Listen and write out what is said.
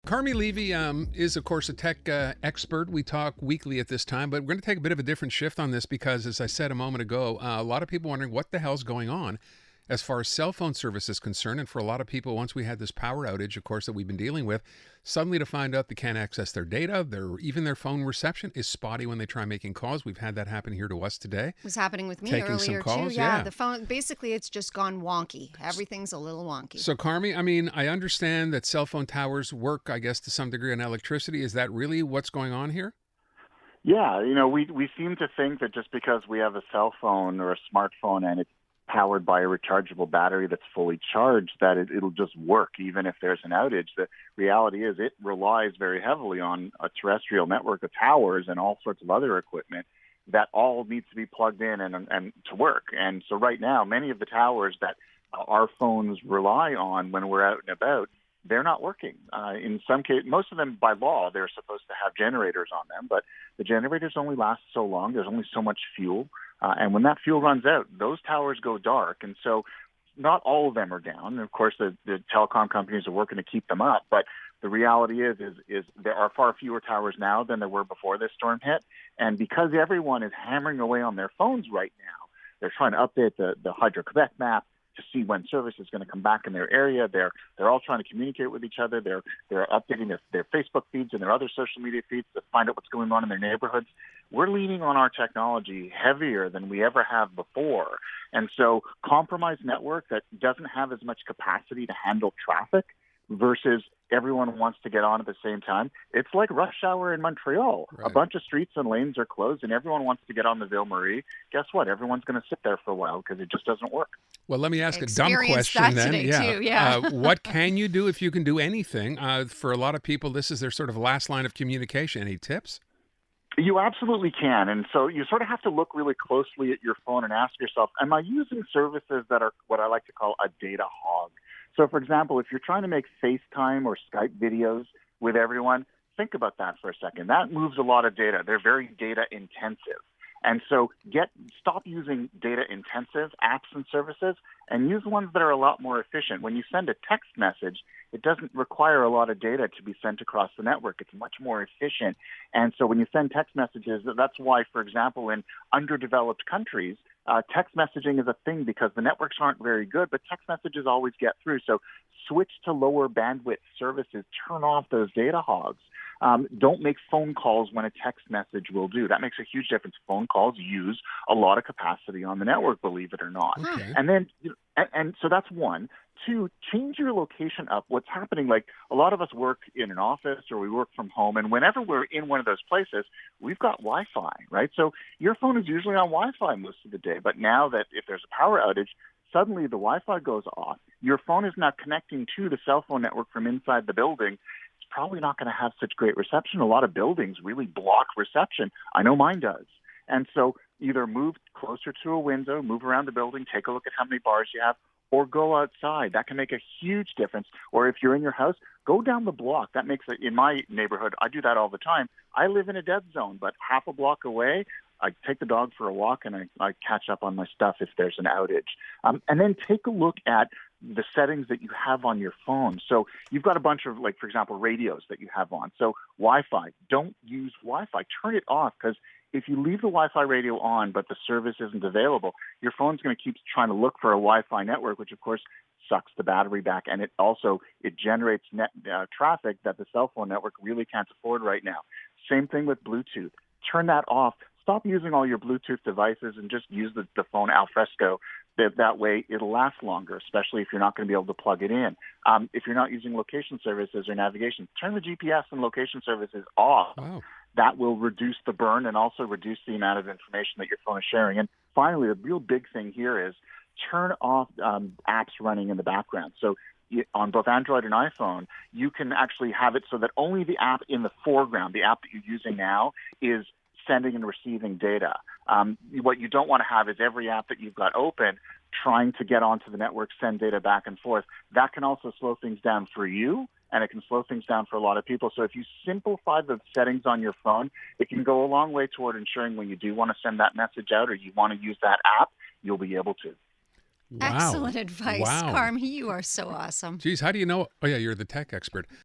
CARMI Levy is, of course, a tech expert. We talk weekly at this time, but we're going to take a bit of a different shift on this because, as I said a moment ago, a lot of people wondering what the hell's going on as far as cell phone service is concerned. And for a lot of people, once we had this power outage, of course, that we've been dealing with, suddenly to find out they can't access their data, even their phone reception is spotty when they try making calls. We've had that happen here to us today. It was happening with me Taking some earlier calls, too. yeah. The phone, basically, it's just gone wonky. Everything's a little wonky. So, CARMI, I mean, I understand that cell phone towers work, I guess, to some degree on electricity. Is that really what's going on here? Yeah, we seem to think that just because we have a cell phone or a smartphone and it's powered by a rechargeable battery that's fully charged, that it'll just work even if there's an outage. The reality is it relies very heavily on a terrestrial network of towers and all sorts of other equipment that all needs to be plugged in and to work. And so right now, many of the towers that our phones rely on when we're out and about, they're not working. In some cases, most of them by law, they're supposed to have generators on them, but the generators only last so long. There's only so much fuel. And when that fuel runs out, those towers go dark. And so not all of them are down. And of course, the telecom companies are working to keep them up. But the reality is there are far fewer towers now than there were before this storm hit. And because everyone is hammering away on their phones right now, they're trying to update the Hydro-Quebec map to see when service is going to come back in their area. They're all trying to communicate with each other. They're updating their Facebook feeds and their other social media feeds to find out what's going on in their neighborhoods. We're leaning on our technology heavier than we ever have before. And so compromised network that doesn't have as much capacity to handle traffic versus everyone wants to get on at the same time. It's like rush hour in Montreal. Right. A bunch of streets and lanes are closed and everyone wants to get on the Ville Marie. Guess what? Everyone's going to sit there for a while because it just doesn't work. Well, let me ask a dumb Experienced question that then. today too, yeah. What can you do if you can do anything? For a lot of people, this is their sort of last line of communication. Any tips? You absolutely can. And so you sort of have to look really closely at your phone and ask yourself, am I using services that are what I like to call a data hog? So, for example, if you're trying to make FaceTime or Skype videos with everyone, think about that for a second. That moves a lot of data. They're very data intensive. And so stop using data-intensive apps and services and use ones that are a lot more efficient. When you send a text message, it doesn't require a lot of data to be sent across the network. It's much more efficient. And so when you send text messages, that's why, for example, in underdeveloped countries, text messaging is a thing because the networks aren't very good, but text messages always get through. So switch to lower bandwidth services. Turn off those data hogs. Don't make phone calls when a text message will do. That makes a huge difference. Phone calls use a lot of capacity on the network, believe it or not. Okay. And then, and so that's one. Two, change your location up. What's happening, like a lot of us work in an office or we work from home, and whenever we're in one of those places, we've got Wi-Fi, right? So your phone is usually on Wi-Fi most of the day. But now that if there's a power outage, suddenly the Wi-Fi goes off. Your phone is not connecting to the cell phone network from inside the building. It's probably not going to have such great reception. A lot of buildings really block reception. I know mine does. And so either move closer to a window, move around the building, take a look at how many bars you have, or go outside. That can make a huge difference. Or if you're in your house, go down the block. That makes it, in my neighborhood, I do that all the time. I live in a dead zone, but half a block away, I take the dog for a walk and I catch up on my stuff if there's an outage. And then take a look at the settings that you have on your phone. So you've got a bunch of, like, for example, radios that you have on. So Wi-Fi, don't use Wi-Fi. Turn it off, because if you leave the Wi-Fi radio on but the service isn't available, your phone's going to keep trying to look for a Wi-Fi network, which of course sucks the battery back, and it generates net traffic that the cell phone network really can't afford right now. Same thing with Bluetooth. Turn that off. Stop using all your Bluetooth devices and just use the phone al fresco. That way it'll last longer, especially if you're not going to be able to plug it in. If you're not using location services or navigation, turn the GPS and location services off. Wow. That will reduce the burn and also reduce the amount of information that your phone is sharing. And finally, the real big thing here is turn off apps running in the background. So on both Android and iPhone, you can actually have it so that only the app in the foreground, the app that you're using now, is sending and receiving data. What you don't want to have is every app that you've got open trying to get onto the network, send data back and forth. That can also slow things down for you, and it can slow things down for a lot of people. So if you simplify the settings on your phone, it can go a long way toward ensuring when you do want to send that message out or you want to use that app, you'll be able to. Wow. Excellent advice, Wow. CARMI. You are so awesome. Geez, how do you know? Oh, yeah, you're the tech expert.